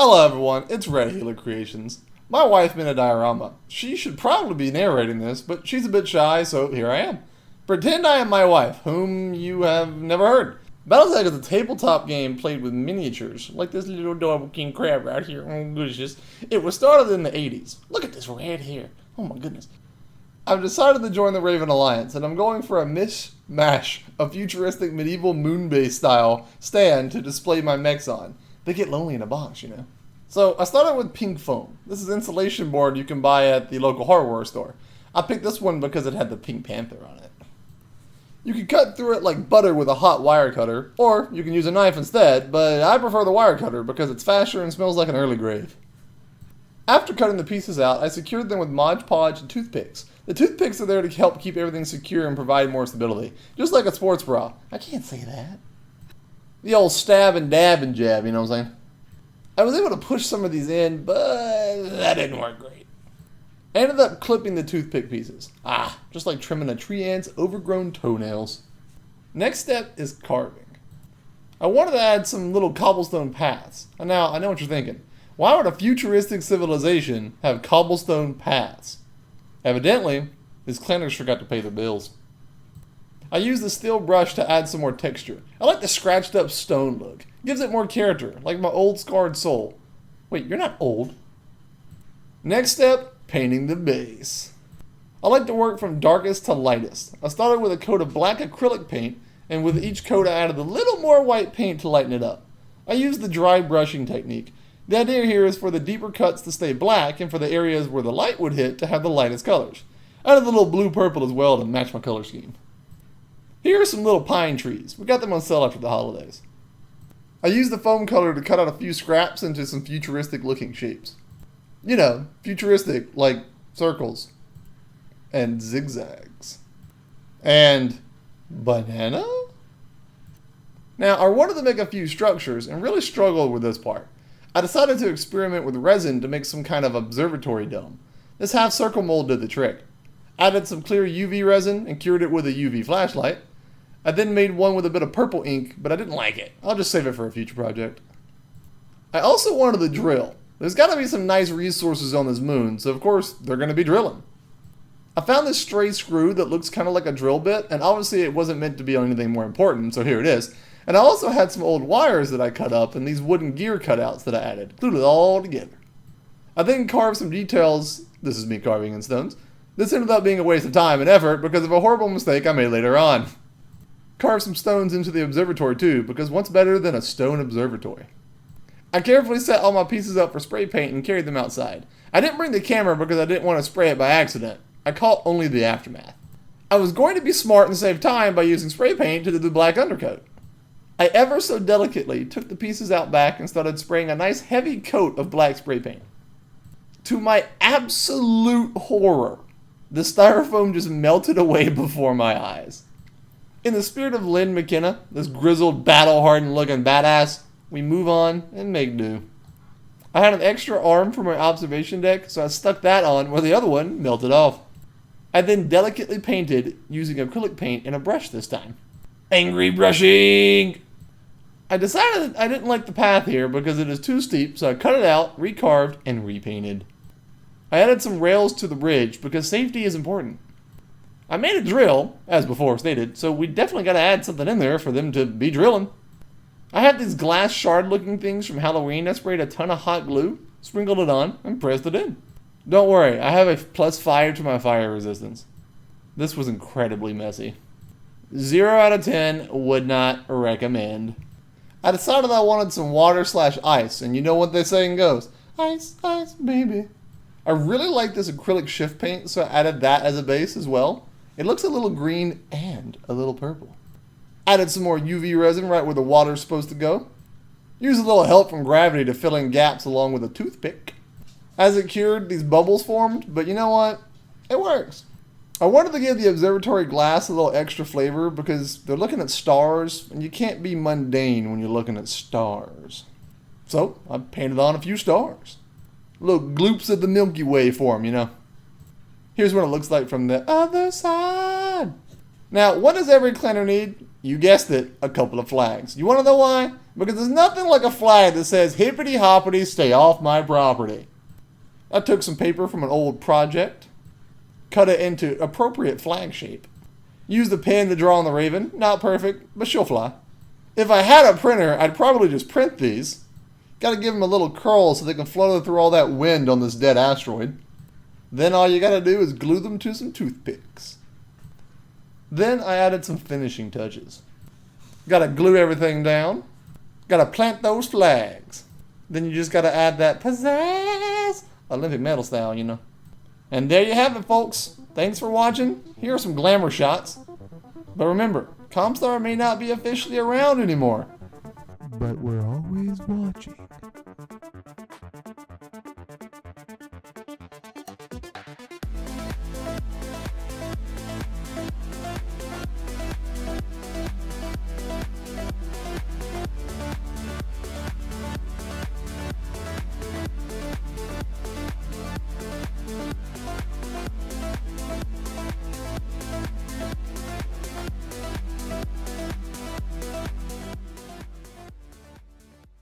Hello everyone, it's Red Healer Creations. My wife made a diorama. She should probably be narrating this, but she's a bit shy, so here I am. Pretend I am my wife, whom you have never heard. BattleTech is a tabletop game played with miniatures, like this little adorable king crab right here. Oh goodness. It was started in the 80s. Look at this red hair. Oh my goodness. I've decided to join the Raven Alliance, and I'm going for a mishmash of futuristic medieval moon-based style stand to display my mechs on. They get lonely in a box, you know. So I started with pink foam. This is insulation board you can buy at the local hardware store. I picked this one because it had the Pink Panther on it. You can cut through it like butter with a hot wire cutter, or you can use a knife instead, but I prefer the wire cutter because it's faster and smells like an early grave. After cutting the pieces out, I secured them with Mod Podge and toothpicks. The toothpicks are there to help keep everything secure and provide more stability, just like a sports bra. I can't say that. The old stab and dab and jab, you know what I'm saying? I was able to push some of these in, but that didn't work great. I ended up clipping the toothpick pieces. Just like trimming a tree ant's overgrown toenails. Next step is carving. I wanted to add some little cobblestone paths. And now, I know what you're thinking. Why would a futuristic civilization have cobblestone paths? Evidently, his cleaners forgot to pay their bills. I used the steel brush to add some more texture. I like the scratched up stone look. Gives it more character, like my old scarred soul. Wait, you're not old. Next step, painting the base. I like to work from darkest to lightest. I started with a coat of black acrylic paint, and with each coat I added a little more white paint to lighten it up. I used the dry brushing technique. The idea here is for the deeper cuts to stay black, and for the areas where the light would hit to have the lightest colors. I added a little blue-purple as well to match my color scheme. Here are some little pine trees. We got them on sale after the holidays. I used the foam color to cut out a few scraps into some futuristic looking shapes. You know, futuristic, like circles. And zigzags. And banana? Now, I wanted to make a few structures and really struggled with this part. I decided to experiment with resin to make some kind of observatory dome. This half circle mold did the trick. Added some clear UV resin and cured it with a UV flashlight. I then made one with a bit of purple ink, but I didn't like it. I'll just save it for a future project. I also wanted the drill. There's got to be some nice resources on this moon, so of course they're going to be drilling. I found this stray screw that looks kind of like a drill bit, and obviously it wasn't meant to be on anything more important, so here it is. And I also had some old wires that I cut up and these wooden gear cutouts that I added. Glued it all together. I then carved some details. This is me carving in stones. This ended up being a waste of time and effort because of a horrible mistake I made later on. Carved some stones into the observatory too, because what's better than a stone observatory? I carefully set all my pieces up for spray paint and carried them outside. I didn't bring the camera because I didn't want to spray it by accident. I caught only the aftermath. I was going to be smart and save time by using spray paint to do the black undercoat. I ever so delicately took the pieces out back and started spraying a nice heavy coat of black spray paint. To my absolute horror, the styrofoam just melted away before my eyes. In the spirit of Lynn McKenna, this grizzled, battle-hardened looking badass, we move on and make do. I had an extra arm for my observation deck, so I stuck that on where the other one melted off. I then delicately painted using acrylic paint and a brush this time. Angry brushing! I decided I didn't like the path here because it is too steep, so I cut it out, recarved, and repainted. I added some rails to the ridge because safety is important. I made a drill, as before stated, so we definitely got to add something in there for them to be drilling. I had these glass shard looking things from Halloween. I sprayed a ton of hot glue, sprinkled it on, and pressed it in. Don't worry, I have a +5 to my fire resistance. This was incredibly messy. 0 out of 10 would not recommend. I decided I wanted some water/ice, and you know what they saying goes. Ice, ice, baby. I really like this acrylic shift paint, so I added that as a base as well. It looks a little green and a little purple. Added some more UV resin right where the water's supposed to go. Used a little help from gravity to fill in gaps along with a toothpick. As it cured, these bubbles formed, but you know what? It works. I wanted to give the observatory glass a little extra flavor because they're looking at stars, and you can't be mundane when you're looking at stars. So, I painted on a few stars. Little gloops of the Milky Way for them, you know. Here's what it looks like from the other side. Now, what does every clanner need? You guessed it, a couple of flags. You want to know why? Because there's nothing like a flag that says, hippity hoppity, stay off my property. I took some paper from an old project, cut it into appropriate flag shape. Used the pen to draw on the raven. Not perfect, but she'll fly. If I had a printer, I'd probably just print these. Gotta give them a little curl so they can flutter through all that wind on this dead asteroid. Then all you gotta do is glue them to some toothpicks. Then I added some finishing touches. Gotta glue everything down. Gotta plant those flags. Then you just gotta add that pizzazz, Olympic medal style, you know. And there you have it, folks. Thanks for watching. Here are some glamour shots. But remember, Comstar may not be officially around anymore. But we're always watching.